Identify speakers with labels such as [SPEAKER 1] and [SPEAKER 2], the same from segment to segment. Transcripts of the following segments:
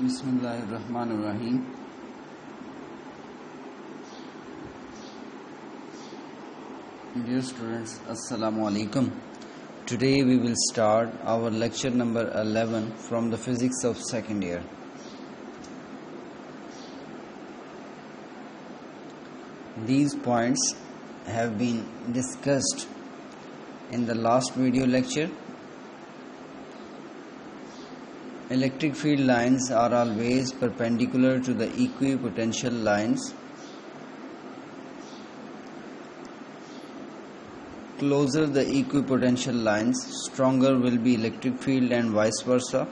[SPEAKER 1] Bismillahirrahmanirrahim. Dear students, Assalamu alaikum. Today we will start our lecture number 11 from the physics of second year. These points have been discussed in the last video lecture. Electric field lines are always perpendicular to the equipotential lines. Closer the equipotential lines, stronger will be electric field and vice versa.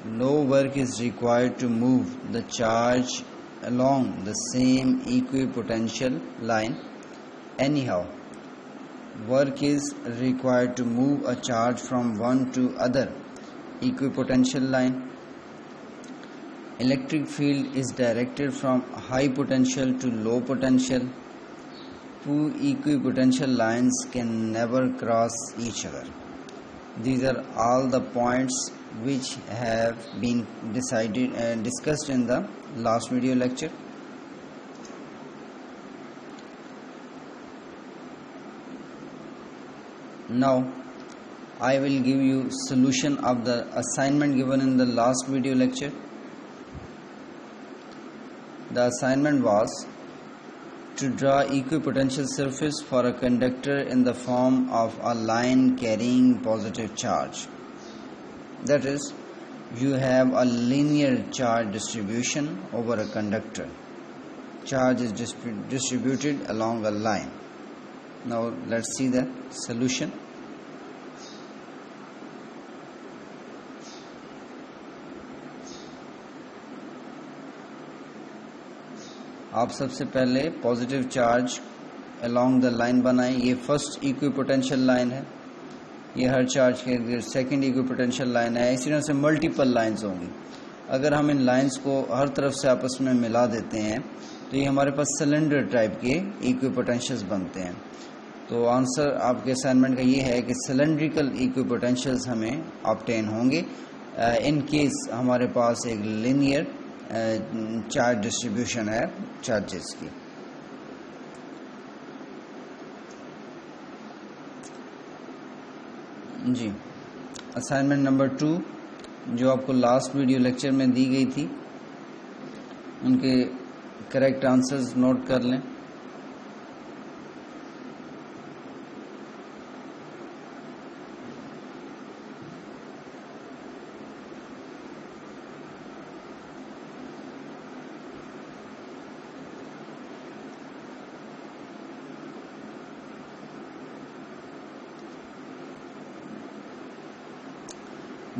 [SPEAKER 1] No work is required to move the charge along the same equipotential line. Anyhow, work is required to move a charge from one to other equipotential line. Electric field is directed from high potential to low potential. Two equipotential lines can never cross each other. These are all the points which have been discussed in the last video lecture. Now I will give you solution of the assignment given in the last video lecture. The assignment was to draw equipotential surface for a conductor in the form of a line carrying positive charge. That is, you have a linear charge distribution over a conductor. Charge is distributed along a line. Now let's see the solution. آپ سب سے پہلے positive charge along the line بنائیں. یہ first ایکویپوٹینشیل line ہے, یہ ہر charge کے second ایکویپوٹینشیل line ہے. اسی طرح سے ملٹیپل لائنز ہوں گی. اگر ہم ان لائنز کو ہر طرف سے آپس میں ملا دیتے ہیں تو یہ ہمارے پاس سلنڈر ٹائپ کے ایکویپوٹینشیلز بنتے ہیں. تو آنسر آپ کے اسائنمنٹ کا یہ ہے کہ سلنڈریکل ایکویپوٹینشیلز ہمیں آبٹین ہوں گے ان کیس ہمارے پاس ایک لینئر چارج ڈسٹریبیوشن ہے چارجز کی. جی, اسائنمنٹ نمبر 2 جو آپ کو لاسٹ ویڈیو لیکچر میں دی گئی تھی, ان کے کریکٹ آنسرز نوٹ کر لیں.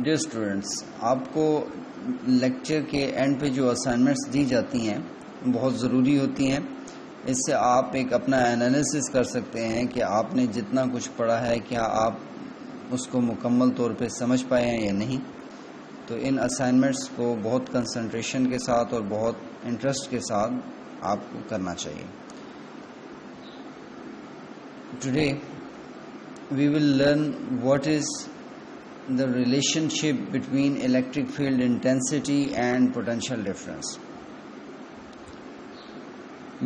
[SPEAKER 1] ڈیئر اسٹوڈینٹس, آپ کو لیکچر کے اینڈ پہ جو اسائنمنٹس دی جاتی ہیں بہت ضروری ہوتی ہیں. اس سے آپ ایک اپنا انالیسس کر سکتے ہیں کہ آپ نے جتنا کچھ پڑھا ہے کیا آپ اس کو مکمل طور پہ سمجھ پائے ہیں یا نہیں. تو ان اسائنمنٹس کو بہت کنسنٹریشن کے ساتھ اور بہت انٹرسٹ کے ساتھ آپ کو کرنا چاہیے. Today we will learn what is the relationship between electric field intensity and potential difference.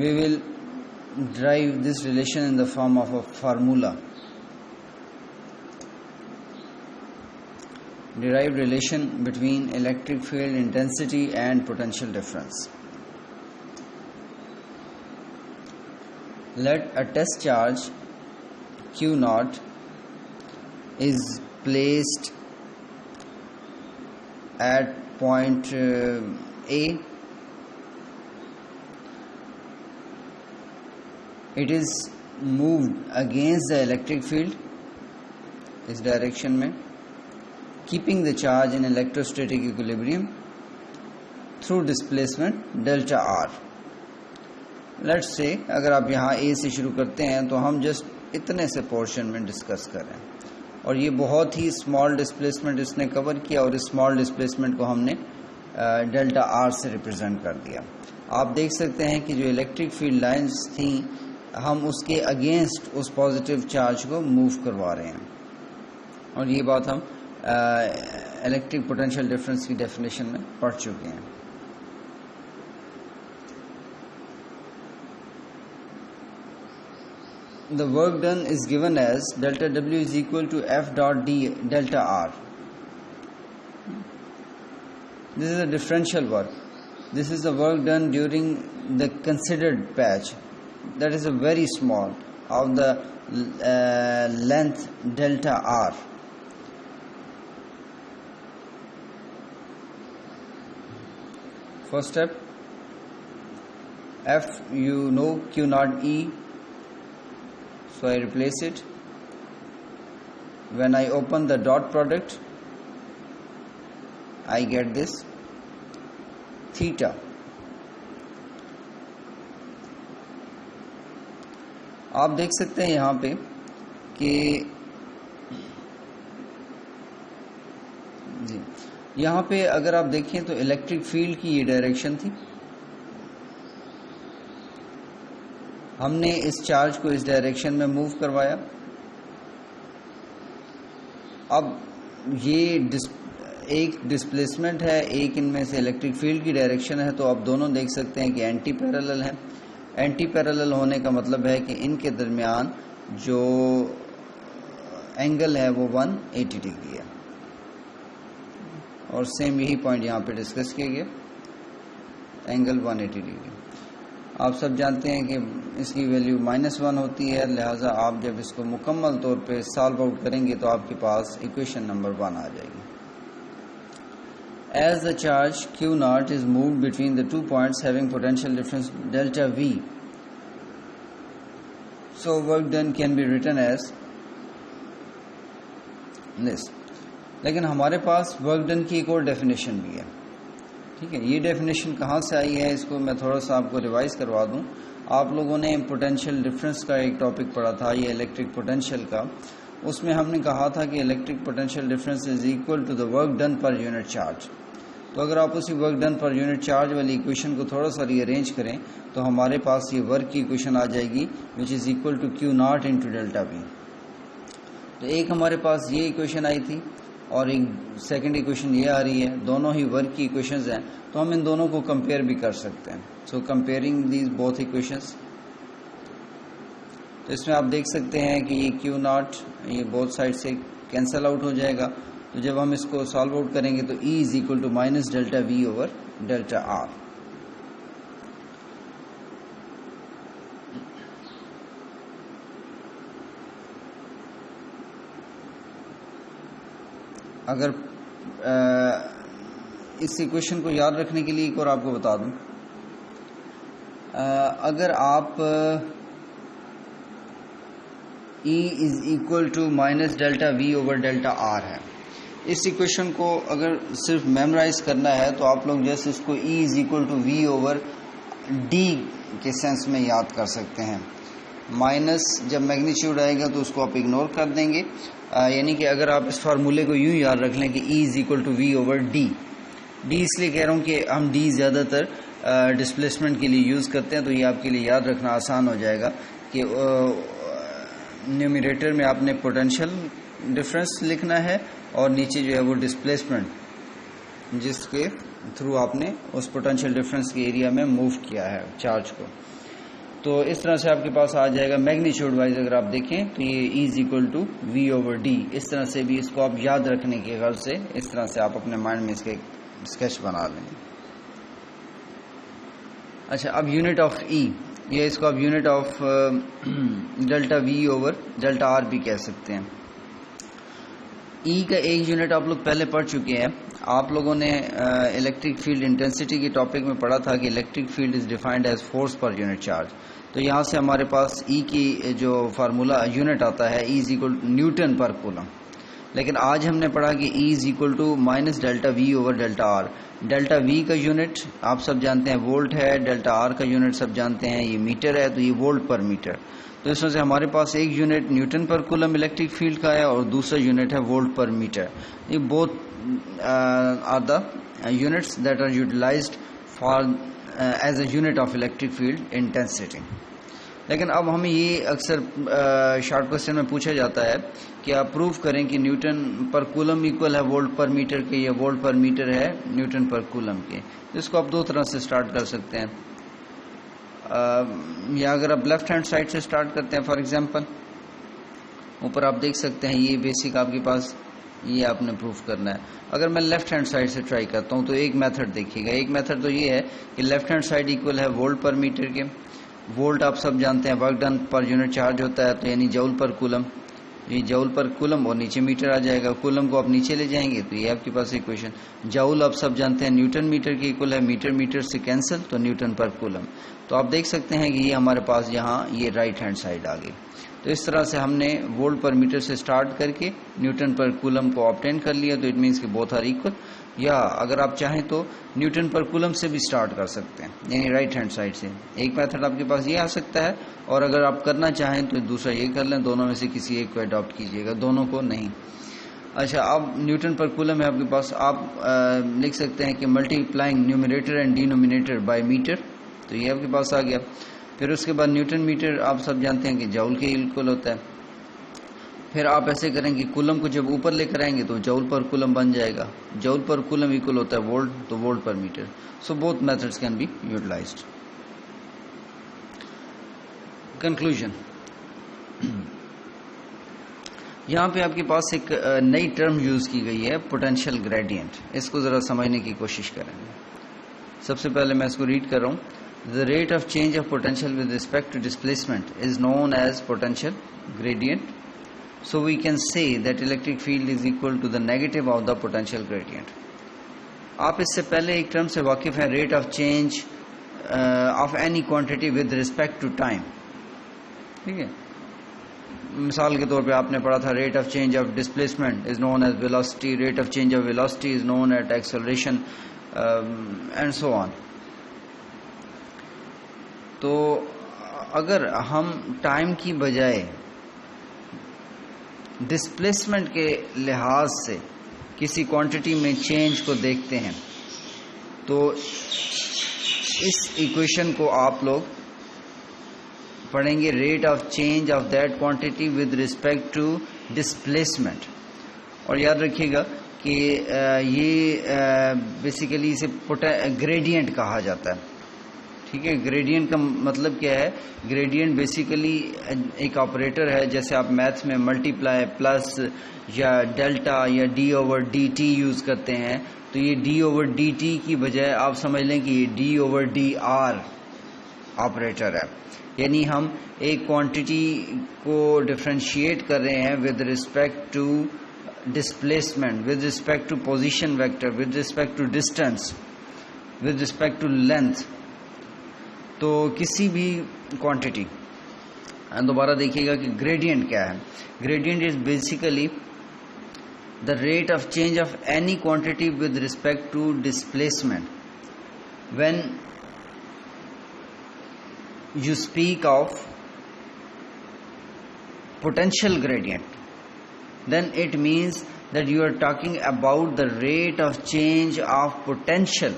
[SPEAKER 1] We will derive this relation in the form of a formula. Derived relation between electric field intensity and potential difference. Let a test charge Q naught is placed at point A. It is moved against the electric field اس direction میں, keeping the charge in electrostatic equilibrium through displacement delta R. Let's say اگر آپ یہاں A سے شروع کرتے ہیں تو ہم جسٹ اتنے سے پورشن میں ڈسکس کر رہے ہیں, اور یہ بہت ہی اسمال ڈسپلیسمنٹ اس نے کور کیا, اور اس اسمال ڈسپلیسمنٹ کو ہم نے ڈیلٹا آر سے ریپرزینٹ کر دیا. آپ دیکھ سکتے ہیں کہ جو الیکٹرک فیلڈ لائنز تھیں ہم اس کے اگینسٹ اس پازیٹیو چارج کو موو کروا رہے ہیں, اور یہ بات ہم الیکٹرک پوٹینشیل ڈفرینس کی ڈیفینیشن میں پڑھ چکے ہیں. The work done is given as delta W is equal to F dot D delta R. This is a differential work. This is the work done during the considered patch. That is a very small of the length delta R. First step, F you know Q naught E. So I replace it. When I open the dot product, I get this theta. آپ دیکھ سکتے ہیں یہاں پہ کہ جی یہاں پہ اگر آپ دیکھیں تو الیکٹرک فیلڈ کی یہ ڈائریکشن تھی. ہم نے اس چارج کو اس ڈائریکشن میں موو کروایا. اب یہ ایک ڈسپلیسمنٹ ہے, ایک ان میں سے الیکٹرک فیلڈ کی ڈائریکشن ہے, تو آپ دونوں دیکھ سکتے ہیں کہ اینٹی پیرالل ہیں. اینٹی پیرالل ہونے کا مطلب ہے کہ ان کے درمیان جو اینگل ہے وہ 180 ڈگری ہے. اور سیم یہی پوائنٹ یہاں پہ ڈسکس کیا گیا, اینگل 180 ڈگری. آپ سب جانتے ہیں کہ اس کی ویلیو -1 ہوتی ہے, لہٰذا آپ جب اس کو مکمل طور پہ سالو آؤٹ کریں گے تو آپ کے پاس ایکویشن نمبر 1 آ جائے گی. As the charge Q naught is moved between the 2 points having potential difference delta V, so work done can be written as this. لیکن ہمارے پاس work done کی ایک اور ڈیفینیشن بھی ہے. ٹھیک ہے, یہ ڈیفینیشن کہاں سے آئی ہے اس کو میں تھوڑا سا آپ کو ریوائز کروا دوں. آپ لوگوں نے پوٹینشیل ڈفرینس کا ایک ٹاپک پڑھا تھا, یہ الیکٹرک پوٹینشیل کا. اس میں ہم نے کہا تھا کہ electric potential difference is equal to the work done per unit charge. تو اگر آپ اسی work done per unit charge والی ایکویشن کو تھوڑا سا ری ارینج کریں تو ہمارے پاس یہ ورک کی ایکویشن آ جائے گی which is equal to Q naught into delta V. تو ایک ہمارے پاس یہ ایکویشن آئی تھی اور ایک سیکنڈ ایکویشن یہ آ رہی ہے, دونوں ہی ورک کی ایکویشنز ہیں, تو ہم ان دونوں کو کمپیئر بھی کر سکتے ہیں. سو کمپیئرنگ دیز بوتھ ایکویشنز, تو اس میں آپ دیکھ سکتے ہیں کہ یہ Q naught یہ بوتھ سائڈ سے کینسل آؤٹ ہو جائے گا. تو جب ہم اس کو سالو آؤٹ کریں گے تو E is equal to minus delta V over delta R. اگر اس ایکویشن کو یاد رکھنے کے لیے ایک اور آپ کو بتا دوں, اگر آپ E is equal to minus delta V over delta R ہے, اس ایکویشن کو اگر صرف میمورائز کرنا ہے تو آپ لوگ جیسے اس کو E is equal to V over D کے سینس میں یاد کر سکتے ہیں. مائنس جب میگنیچیوڈ آئے گا تو اس کو آپ اگنور کر دیں گے, یعنی کہ اگر آپ اس فارمولے کو یوں یاد رکھ لیں کہ E is equal to V over D. D اس لیے کہہ رہا ہوں کہ ہم D زیادہ تر ڈسپلیسمنٹ کے لیے یوز کرتے ہیں, تو یہ آپ کے لیے یاد رکھنا آسان ہو جائے گا کہ نیومیریٹر میں آپ نے پوٹینشیل ڈفرینس لکھنا ہے اور نیچے جو ہے وہ ڈسپلیسمنٹ جس کے تھرو آپ نے اس پوٹینشیل ڈفرینس کے ایریا میں موو کیا ہے چارج کو. تو اس طرح سے آپ کے پاس آ جائے گا میگنیچیوڈ وائز. اگر آپ دیکھیں تو یہ E is equal to V over D. اس طرح سے بھی اس کو آپ یاد رکھنے کی غرض سے اس طرح سے آپ اپنے مائنڈ میں اس کے اسکیچ بنا لیں. اچھا, اب یونٹ آف E, یہ اس کو آپ unit of delta V over delta R بھی کہہ سکتے ہیں. E کا ایک یونٹ آپ لوگ پہلے پڑھ چکے ہیں. آپ لوگوں نے الیکٹرک فیلڈ انٹینسٹی کے ٹاپک میں پڑھا تھا کہ electric field is defined as force per unit charge. تو یہاں سے ہمارے پاس E کی جو فارمولا یونٹ آتا ہے E is equal newton per coulomb. لیکن آج ہم نے پڑھا کہ E is equal to minus delta V over delta R. Delta V کا یونٹ آپ سب جانتے ہیں وولٹ ہے, ڈیلٹا R کا یونٹ سب جانتے ہیں یہ میٹر ہے, تو یہ وولٹ پر میٹر. تو اس میں سے ہمارے پاس ایک unit newton per coulomb electric field کا ہے اور دوسرا یونٹ ہے وولٹ پر میٹر. یہ both are the units that are utilized for as a unit of electric field intensity. لیکن اب ہمیں یہ اکثر شارٹ کوسچن میں پوچھا جاتا ہے کہ آپ پروف کریں کہ نیوٹن پر کولم ایکول ہے وولٹ پر میٹر کے یا وولٹ پر میٹر ہے نیوٹن پر کولم کے. تو اس کو آپ دو طرح سے سٹارٹ کر سکتے ہیں. یا اگر آپ لیفٹ ہینڈ سائڈ سے سٹارٹ کرتے ہیں، فار ایگزامپل اوپر آپ دیکھ سکتے ہیں یہ بیسک آپ کے پاس، یہ آپ نے پروف کرنا ہے. اگر میں لیفٹ ہینڈ سائڈ سے ٹرائی کرتا ہوں تو ایک میتھڈ دیکھیے گا. ایک میتھڈ تو یہ ہے کہ لیفٹ ہینڈ سائڈ ایکول ہے وولٹ پر میٹر کے. وولٹ آپ سب جانتے ہیں work done per unit charge ہوتا ہے، تو یعنی جول پر کولم. یہ جول پر کولم اور نیچے میٹر آ جائے گا. کولم کو آپ نیچے لے جائیں گے تو یہ آپ کے پاس ایکویشن. جول آپ سب جانتے ہیں نیوٹن میٹر کی ایکول ہے، میٹر میٹر سے کینسل تو نیوٹن پر کولم. تو آپ دیکھ سکتے ہیں کہ یہ ہمارے پاس یہاں یہ رائٹ ہینڈ سائڈ آ گئی. تو اس طرح سے ہم نے وولٹ پر میٹر سے سٹارٹ کر کے نیوٹن پر کولم کو آبٹین کر لیا. تو اٹ مینس کہ بوتھ آر ایکول. یا اگر آپ چاہیں تو نیوٹن پر کولم سے بھی سٹارٹ کر سکتے ہیں، یعنی رائٹ ہینڈ سائڈ سے. ایک میتھڈ آپ کے پاس یہ آ سکتا ہے، اور اگر آپ کرنا چاہیں تو دوسرا یہ کر لیں. دونوں میں سے کسی ایک کو اڈاپٹ کیجیے گا، دونوں کو نہیں. اچھا، اب نیوٹن پر کولم ہے آپ کے پاس. آپ لکھ سکتے ہیں کہ multiplying numerator and denominator by meter. تو یہ آپ کے پاس آ گیا. پھر اس کے بعد نیوٹن میٹر آپ سب جانتے ہیں کہ جاؤل کے ایکول ہوتا ہے. پھر آپ ایسے کریں کہ کولم کو جب اوپر لے کر آئیں گے تو جاؤل پر کولم بن جائے گا. جاؤل پر کولم ایکول ہوتا ہے وولٹ، تو volt per meter. So both methods can be utilized. Conclusion, یہاں پہ آپ کے پاس ایک نئی ٹرم یوز کی گئی ہے، پوٹینشیل گریڈینٹ. اس کو ذرا سمجھنے کی کوشش کریں. سب سے پہلے میں اس کو ریڈ کر رہا ہوں. The rate of change of potential with respect to displacement is known as potential gradient. So we can say that electric field is equal to the negative of the potential gradient. آپ اس سے پہلے ایک term سے واقف ہیں، rate of change of any quantity with respect to time. ٹھیک ہے، مثال کے طور پہ آپ نے پڑھا تھا rate of change of displacement is known as velocity, rate of change of velocity is known at acceleration and so on. تو اگر ہم ٹائم کی بجائے ڈسپلیسمنٹ کے لحاظ سے کسی کوانٹٹی میں چینج کو دیکھتے ہیں تو اس ایکویشن کو آپ لوگ پڑھیں گے rate of change of that quantity with respect to displacement. اور یاد رکھیے گا کہ یہ بیسیکلی اسے گریڈینٹ کہا جاتا ہے. ٹھیک ہے، گریڈینٹ کا مطلب کیا ہے؟ گریڈینٹ بیسیکلی ایک آپریٹر ہے. جیسے آپ میتھس میں ملٹی پلائی، پلس یا ڈیلٹا یا D over D T use کرتے ہیں، تو یہ ڈی اوور ڈی ٹی کی بجائے آپ سمجھ لیں کہ یہ d over d r operator ہے. یعنی ہم ایک کوانٹٹی کو ڈفرینشیٹ کر رہے ہیں with respect to displacement, with respect to position vector, with respect to distance, with respect to length. تو کسی بھی کوانٹٹی، دوبارہ دیکھیے گا کہ گریڈینٹ کیا ہے. Gradient is basically the rate of change of any quantity with respect to displacement. When you speak of potential gradient, then it means that you are talking about the rate of change of potential,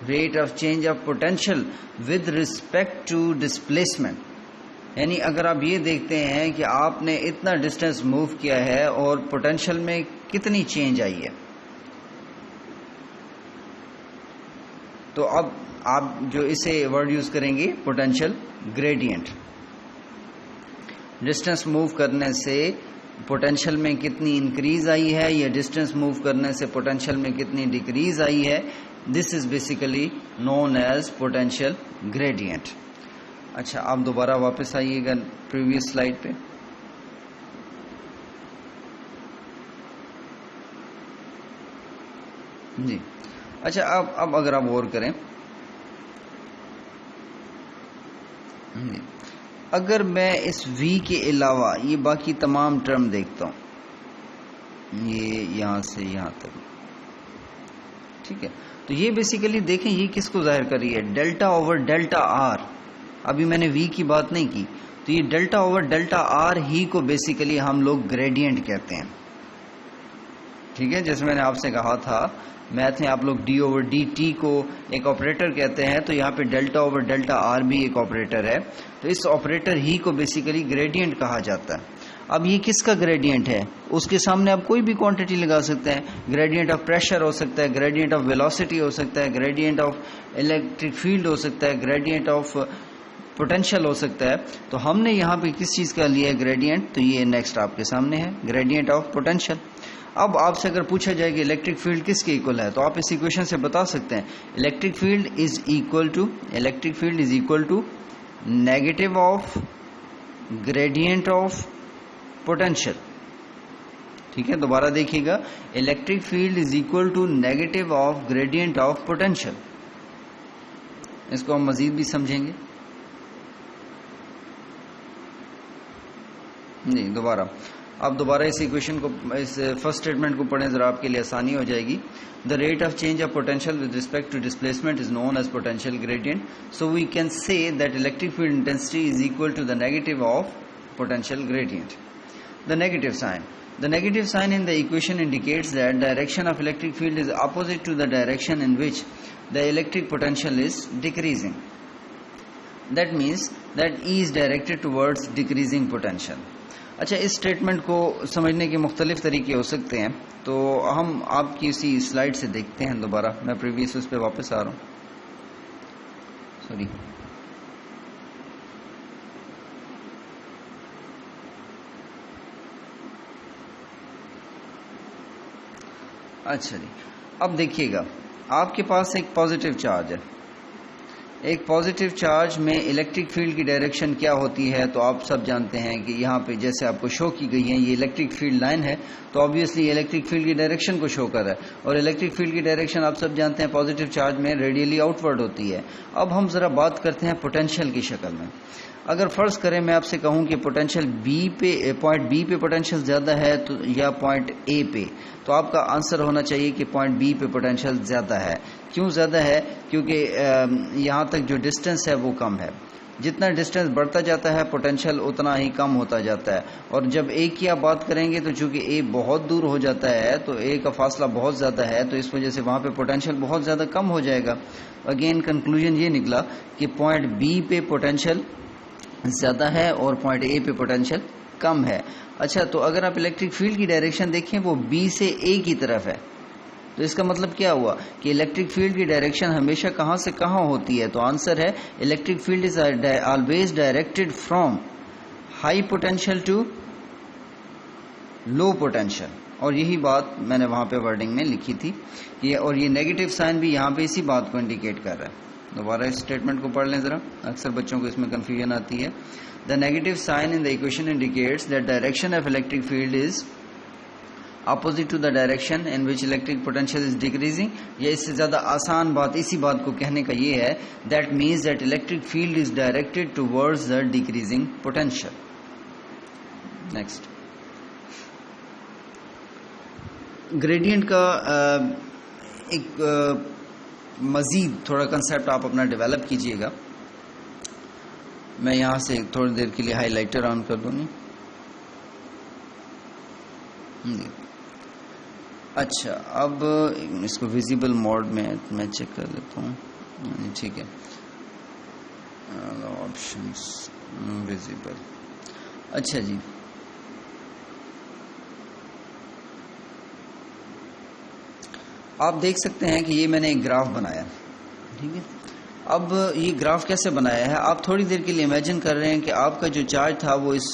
[SPEAKER 1] rate of change of potential with respect to displacement. یعنی اگر آپ یہ دیکھتے ہیں کہ آپ نے اتنا ڈسٹینس موو کیا ہے اور پوٹینشیل میں کتنی چینج آئی ہے، تو اب آپ جو اسے ورڈ یوز کریں گے پوٹینشیل گریڈینٹ. ڈسٹینس موو کرنے سے پوٹینشیل میں کتنی انکریز آئی ہے یا ڈسٹینس موو کرنے سے پوٹینشیل میں کتنی ڈیکریز آئی ہے، this is basically known as potential gradient. اچھا، آپ دوبارہ واپس آئیے گا پریویس سلائیڈ پہ. جی اچھا، اب اگر آپ غور کریں، جی اگر میں اس وی کے علاوہ یہ باقی تمام ٹرم دیکھتا ہوں، یہ یہاں سے یہاں تک، ٹھیک ہے، تو یہ بیسیکلی دیکھیں یہ کس کو ظاہر کر رہی ہے؟ Delta over delta r. ابھی میں نے وی کی بات نہیں کی، تو یہ ڈیلٹا اوور ڈیلٹا آر ہی کو بیسیکلی ہم لوگ گریڈینٹ کہتے ہیں. ٹھیک ہے، جیسے میں نے آپ سے کہا تھا میتھ میں آپ لوگ ڈی اوور ڈی ٹی کو ایک آپریٹر کہتے ہیں، تو یہاں پہ ڈیلٹا اوور ڈیلٹا آر بھی ایک آپریٹر ہے. تو اس آپریٹر ہی کو بیسیکلی گریڈینٹ کہا جاتا ہے. اب یہ کس کا گریڈینٹ ہے؟ اس کے سامنے آپ کوئی بھی کوانٹٹی لگا سکتے ہیں. گریڈینٹ آف پریشر ہو سکتا ہے, گریڈینٹ آف ویلوسٹی ہو سکتا ہے, گریڈینٹ آف الیکٹرک فیلڈ ہو سکتا ہے, گریڈینٹ آف پوٹینشیل ہو سکتا ہے. تو ہم نے یہاں پہ کس چیز کا لیا ہے گریڈینٹ؟ تو یہ نیکسٹ آپ کے سامنے ہے, گریڈینٹ آف پوٹینشیل. اب آپ سے اگر پوچھا جائے کہ الیکٹرک فیلڈ کس کے ایکول ہے, تو آپ اس ایکویشن سے بتا سکتے ہیں electric field is equal to negative of gradient of potential. ٹھیک ہے, دوبارہ دیکھیے گا, electric field is equal to negative of gradient of potential. اس کو ہم مزید بھی سمجھیں گے. نہیں, دوبارہ اس ایکویشن کو, اس فرسٹ اسٹیٹمنٹ کو پڑھیں ذرا, آپ کے لیے آسانی ہو جائے گی. The rate of change of potential with respect to displacement is known as potential gradient. So we can say that electric field intensity is equal to the negative of potential gradient. The negative sign in the equation indicates that direction of electric field is opposite to the direction in which the electric potential is decreasing. That means that E is directed towards decreasing potential. اچھا, اس statement کو سمجھنے کے مختلف طریقے ہو سکتے ہیں, تو ہم آپ کی اسی سلائڈ سے دیکھتے ہیں. دوبارہ میں پریویس اس پہ واپس آ رہا ہوں. سوری, اچھا جی. اب دیکھیے گا, آپ کے پاس ایک پازیٹیو چارج ہے. ایک پازیٹیو چارج میں الیکٹرک فیلڈ کی ڈائریکشن کیا ہوتی ہے؟ تو آپ سب جانتے ہیں کہ یہاں پہ جیسے آپ کو شو کی گئی ہے, یہ الیکٹرک فیلڈ لائن ہے, تو آبویسلی الیکٹرک فیلڈ کی ڈائریکشن کو شو کر رہا ہے. اور الیکٹرک فیلڈ کی ڈائریکشن آپ سب جانتے ہیں پازیٹیو چارج میں ریڈیلی آؤٹ ورڈ ہوتی ہے. اب ہم ذرا بات کرتے ہیں پوٹینشیل کی شکل میں. اگر فرض کریں میں آپ سے کہوں کہ پوٹینشیل پوائنٹ بی پہ پوٹینشیل زیادہ ہے تو یا پوائنٹ اے پہ, تو آپ کا آنسر ہونا چاہیے کہ پوائنٹ بی پہ پوٹینشیل زیادہ ہے. کیوں زیادہ ہے؟ کیونکہ یہاں تک جو ڈسٹینس ہے وہ کم ہے. جتنا ڈسٹینس بڑھتا جاتا ہے پوٹینشیل اتنا ہی کم ہوتا جاتا ہے. اور جب اے کی آپ بات کریں گے تو چونکہ اے بہت دور ہو جاتا ہے, تو اے کا فاصلہ بہت زیادہ ہے, تو اس وجہ سے وہاں پہ پوٹینشیل بہت زیادہ کم ہو جائے گا. اگین کنکلوژن یہ نکلا کہ پوائنٹ بی پہ پوٹینشیل زیادہ ہے اور پوائنٹ اے پہ پوٹینشیل کم ہے. اچھا, تو اگر آپ الیکٹرک فیلڈ کی ڈائریکشن دیکھیں وہ بی سے اے کی طرف ہے, تو اس کا مطلب کیا ہوا کہ الیکٹرک فیلڈ کی ڈائریکشن ہمیشہ کہاں سے کہاں ہوتی ہے؟ تو آنسر ہے electric field is always directed from high potential to low potential. اور یہی بات میں نے وہاں پہ ورڈنگ میں لکھی تھی, اور یہ نیگیٹو سائن بھی یہاں پہ اسی بات کو انڈیکیٹ کر رہا ہے. دوبارہ اس اسٹیٹمنٹ کو پڑھ لیں ذرا, اکثر بچوں کو اس میں کنفیوژن آتی ہے. The negative sign in the equation indicates that direction of electric field is opposite to the direction in which electric potential is decreasing. یا اس سے زیادہ آسان بات اسی بات کو کہنے کا یہ ہے, that means that electric field is directed towards the decreasing potential. Next. Gradient کا ایک مزید تھوڑا کنسیپٹ آپ اپنا ڈیولپ کیجئے گا. میں یہاں سے تھوڑی دیر کے لیے ہائی لائٹر آن کر دوں گی. اچھا, اب اس کو ویزیبل موڈ میں چیک کر لیتا ہوں. ٹھیک ہے, آپشنس ویزیبل. اچھا جی, آپ دیکھ سکتے ہیں کہ یہ میں نے ایک گراف بنایا. ٹھیک ہے, اب یہ گراف کیسے بنایا ہے؟ آپ تھوڑی دیر کے لیے امیجن کر رہے ہیں کہ آپ کا جو چارج تھا وہ اس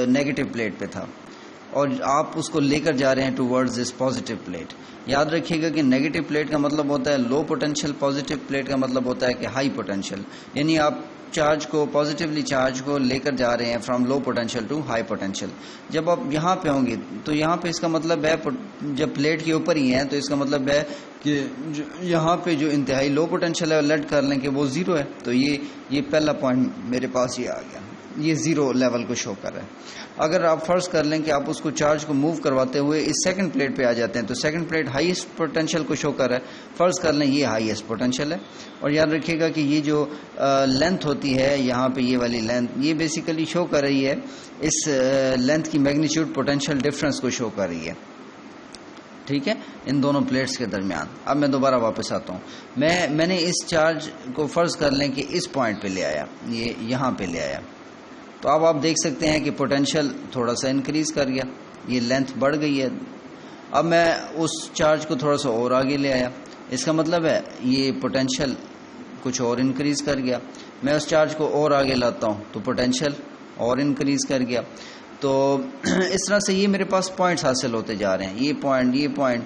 [SPEAKER 1] نیگیٹو پلیٹ پہ تھا, اور آپ اس کو لے کر جا رہے ہیں ٹوورڈز دس پازیٹیو پلیٹ. یاد رکھیے گا کہ نیگیٹو پلیٹ کا مطلب ہوتا ہے لو پوٹینشیل, پازیٹیو پلیٹ کا مطلب ہوتا ہے کہ ہائی پوٹینشیل. یعنی آپ چارج کو پازیٹیولی چارج کو لے کر جا رہے ہیں from low potential to high potential. جب آپ یہاں پہ ہوں گے تو یہاں پہ اس کا مطلب ہے جب پلیٹ کے اوپر ہی ہیں تو اس کا مطلب ہے کہ یہاں پہ جو انتہائی لو پوٹینشیل ہے لیٹ کر لیں کہ وہ زیرو ہے. تو یہ پہلا پوائنٹ میرے پاس یہ آ گیا, یہ زیرو لیول کو شو کر رہا ہے. اگر آپ فرض کر لیں کہ آپ اس کو چارج کو موو کرواتے ہوئے اس سیکنڈ پلیٹ پہ آ جاتے ہیں تو سیکنڈ پلیٹ ہائیسٹ پوٹینشیل کو شو کر رہا ہے. فرض کر لیں یہ ہائیسٹ پوٹینشیل ہے, اور یاد رکھیے گا کہ یہ جو لینتھ ہوتی ہے یہاں پہ یہ والی لینتھ, یہ بیسیکلی شو کر رہی ہے اس لینتھ کی میگنیچیوڈ پوٹینشیل ڈفرنس کو شو کر رہی ہے. ٹھیک ہے, ان دونوں پلیٹس کے درمیان. اب میں دوبارہ واپس آتا ہوں. میں نے اس چارج کو فرض کر لیں کہ اس پوائنٹ پہ لے آیا, یہ یہاں پہ لے آیا. تو اب آپ دیکھ سکتے ہیں کہ پوٹینشیل تھوڑا سا انکریز کر گیا, یہ لینتھ بڑھ گئی ہے. اب میں اس چارج کو تھوڑا سا اور آگے لے آیا, اس کا مطلب ہے یہ پوٹینشیل کچھ اور انکریز کر گیا. میں اس چارج کو اور آگے لاتا ہوں تو پوٹینشیل اور انکریز کر گیا. تو اس طرح سے یہ میرے پاس پوائنٹس حاصل ہوتے جا رہے ہیں, یہ پوائنٹ,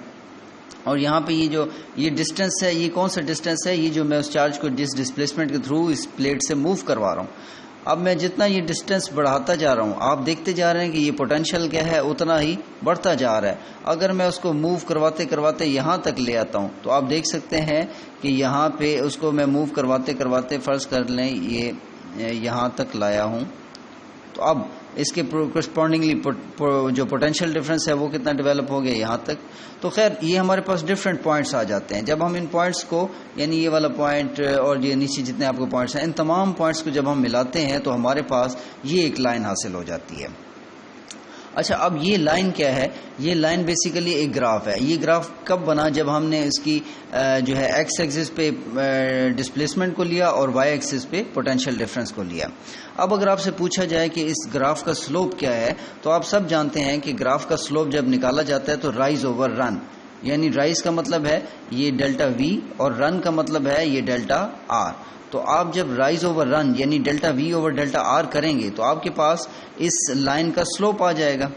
[SPEAKER 1] اور یہاں پہ یہ ڈسٹینس ہے, یہ کون سا ڈسٹینس ہے, یہ جو میں اس چارج کو جس ڈسپلیسمنٹ کے تھرو اس پلیٹ سے موو کروا رہا ہوں. اب میں جتنا یہ ڈسٹینس بڑھاتا جا رہا ہوں, آپ دیکھتے جا رہے ہیں کہ یہ پوٹینشیل کیا ہے, اتنا ہی بڑھتا جا رہا ہے. اگر میں اس کو موو کرواتے کرواتے یہاں تک لے آتا ہوں تو آپ دیکھ سکتے ہیں کہ یہاں پہ اس کو میں موو کرواتے کرواتے فرض کر لیں یہ یہاں تک لایا ہوں, تو اب اس کے کرسپونڈنگلی جو پوٹینشیل ڈفرینس ہے وہ کتنا ڈیولپ ہو گیا یہاں تک. تو خیر یہ ہمارے پاس ڈفرینٹ پوائنٹس آ جاتے ہیں. جب ہم ان پوائنٹس کو, یعنی یہ والا پوائنٹ اور یہ نیچے جتنے آپ کو پوائنٹس ہیں, ان تمام پوائنٹس کو جب ہم ملاتے ہیں تو ہمارے پاس یہ ایک لائن حاصل ہو جاتی ہے. اچھا, اب یہ لائن کیا ہے, یہ لائن بیسیکلی ایک گراف ہے. یہ گراف کب بنا, جب ہم نے اس کی جو ہے ایکس ایکسس پہ ڈسپلیسمنٹ کو لیا اور وائی ایکسس پہ پوٹینشیل ڈفرینس کو لیا. اب اگر آپ سے پوچھا جائے کہ اس گراف کا سلوپ کیا ہے, تو آپ سب جانتے ہیں کہ گراف کا سلوپ جب نکالا جاتا ہے تو رائز اوور رن, یعنی رائز کا مطلب ہے یہ ڈیلٹا وی اور رن کا مطلب ہے یہ ڈیلٹا آر. تو آپ جب رائز اوور رن یعنی delta v over delta r کریں گے تو آپ کے پاس اس لائن کا سلوپ آ جائے گا.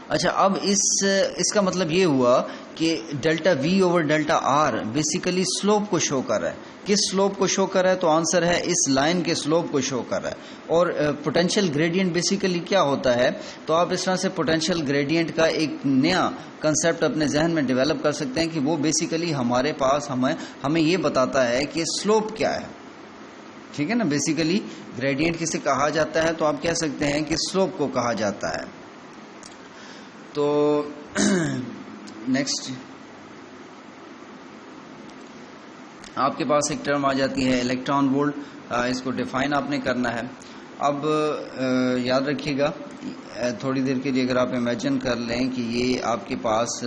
[SPEAKER 1] اچھا, اب اس کا مطلب یہ ہوا کہ delta v over delta r basically slope کو شو کر رہا ہے. کس سلوپ کو شو کر رہا ہے, تو آنسر ہے اس لائن کے سلوپ کو شو کر رہا ہے. اور پوٹینشیل گریڈینٹ بیسیکلی کیا ہوتا ہے, تو آپ اس طرح سے پوٹینشیل گریڈینٹ کا ایک نیا کنسیپٹ اپنے ذہن میں ڈیولپ کر سکتے ہیں کہ وہ بیسیکلی ہمارے پاس ہمیں یہ بتاتا ہے کہ سلوپ کیا ہے. ٹھیک ہے نا, بیسیکلی گریڈینٹ کسے کہا جاتا ہے, تو آپ کہہ سکتے ہیں کہ سلوپ کو کہا جاتا ہے. تو نیکسٹ آپ کے پاس ایک ٹرم آ جاتی ہے الیکٹران وولٹ. اس کو ڈیفائن آپ نے کرنا ہے. اب یاد رکھیے گا, تھوڑی دیر کے لیے اگر آپ امیجن کر لیں کہ یہ آپ کے پاس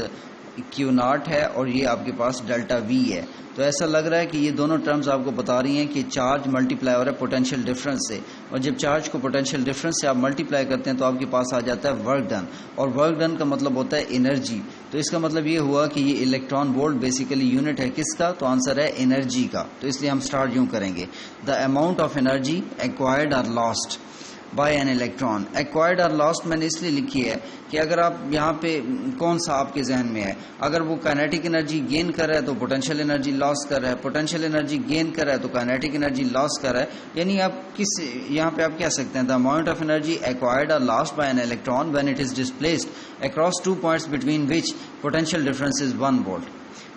[SPEAKER 1] کیو ناٹ ہے اور یہ آپ کے پاس ڈیلٹا وی ہے, تو ایسا لگ رہا ہے کہ یہ دونوں ٹرمز آپ کو بتا رہی ہیں کہ چارج ملٹی پلائی ہو رہا ہے پوٹینشیل ڈفرینس سے, اور جب چارج کو پوٹینشیل ڈفرینس سے آپ ملٹی پلائی کرتے ہیں تو آپ کے پاس آ جاتا ہے ورک ڈن, اور ورک ڈن کا مطلب ہوتا ہے انرجی. تو اس کا مطلب یہ ہوا کہ یہ الیکٹران وولٹ بیسیکلی یونٹ ہے کس کا, تو آنسر ہے انرجی کا. تو اس لیے ہم سٹارٹ یوں کریں گے, the amount of energy acquired or lost by an electron. Acquired or lost میں نے اس لیے لکھی ہے کہ اگر آپ یہاں پہ کون سا آپ کے ذہن میں ہے, اگر وہ کائنیٹک انرجی گین کر رہا ہے تو پوٹینشیل انرجی لاس کر رہا ہے, پوٹینشیل انرجی گین کر رہا ہے تو کائنیٹک انرجی لاس کر رہا ہے. یعنی آپ یہاں پہ آپ کہہ سکتے ہیں the amount of energy acquired or lost by an electron when it is displaced across 2 points between which potential difference is 1 volt.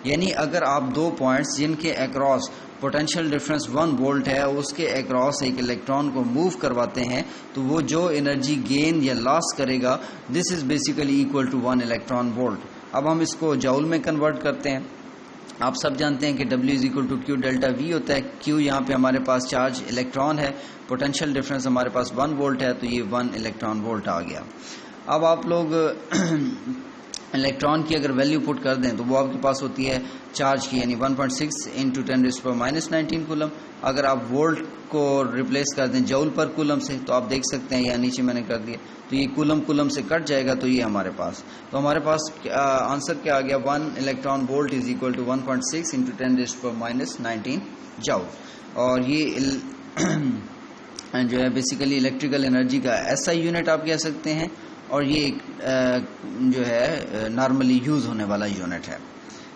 [SPEAKER 1] یعنی اگر آپ 2 points جن کے اکراس پوٹینشیل ڈفرینس 1 وولٹ ہے اس کے اکراس ایک الیکٹران کو موو کرواتے ہیں تو وہ جو انرجی گین یا لاس کرے گا this is basically equal to 1 electron volt. اب ہم اس کو جاؤل میں کنورٹ کرتے ہیں. آپ سب جانتے ہیں کہ W is equal to q delta v ہوتا ہے. کیو یہاں پہ ہمارے پاس چارج الیکٹران ہے, پوٹینشیل ڈفرینس ہمارے پاس 1 وولٹ ہے, تو یہ 1 electron volt آ گیا. اب آپ لوگ الیکٹران کی اگر ویلیو پٹ کر دیں تو وہ آپ کے پاس ہوتی ہے چارج کی, یعنی 1.6 × 10⁻⁻19 کولم. اگر آپ وولٹ کو ریپلیس کر دیں جاؤل پر کولم سے تو آپ دیکھ سکتے ہیں, یہاں نیچے میں نے کر دیا, تو یہ کولم سے کٹ جائے گا, تو یہ ہمارے پاس, تو ہمارے پاس آنسر کیا آ گیا, 1 electron volt is equal to 1.6 × 10⁻19 joule. اور یہ جو ہے بیسیکلی الیکٹریکل انرجی کا ایسا یونٹ آپ کہہ سکتے ہیں, اور یہ ایک جو ہے نارملی یوز ہونے والا یونٹ ہے.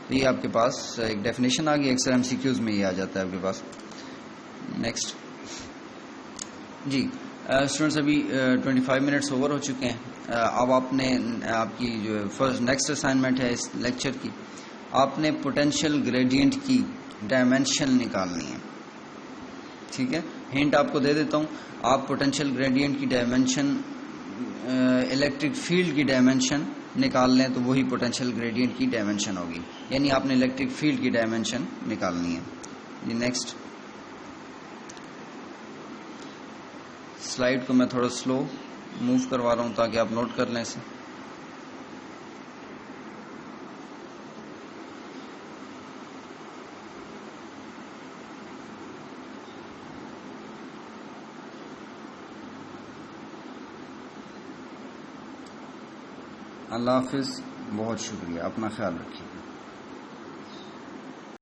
[SPEAKER 1] تو یہ آپ کے پاس ایک ڈیفینیشن آ گئی, اکثر ایم سی کیوز میں یہ آ جاتا ہے آپ کے پاس. نیکسٹ جی اسٹوڈنٹس, ابھی 25 منٹس اوور ہو چکے ہیں. اب آپ نے آپ کی جو فرسٹ نیکسٹ اسائنمنٹ ہے اس لیکچر کی, آپ نے پوٹینشیل گریڈینٹ کی ڈائمینشن نکالنی ہے. ٹھیک ہے, ہنٹ آپ کو دے دیتا ہوں, آپ پوٹینشیل گریڈینٹ کی ڈائمینشن الیکٹرک فیلڈ کی ڈائمینشن نکال لیں تو وہی پوٹینشیل گریڈینٹ کی ڈائمینشن ہوگی, یعنی آپ نے الیکٹرک فیلڈ کی ڈائمینشن نکالنی ہے. یہ نیکسٹ سلائیڈ کو میں تھوڑا سلو موو کروا رہا ہوں تاکہ آپ نوٹ کر لیں اسے. اللہ حافظ. بہت شکریہ. اپنا خیال رکھیے.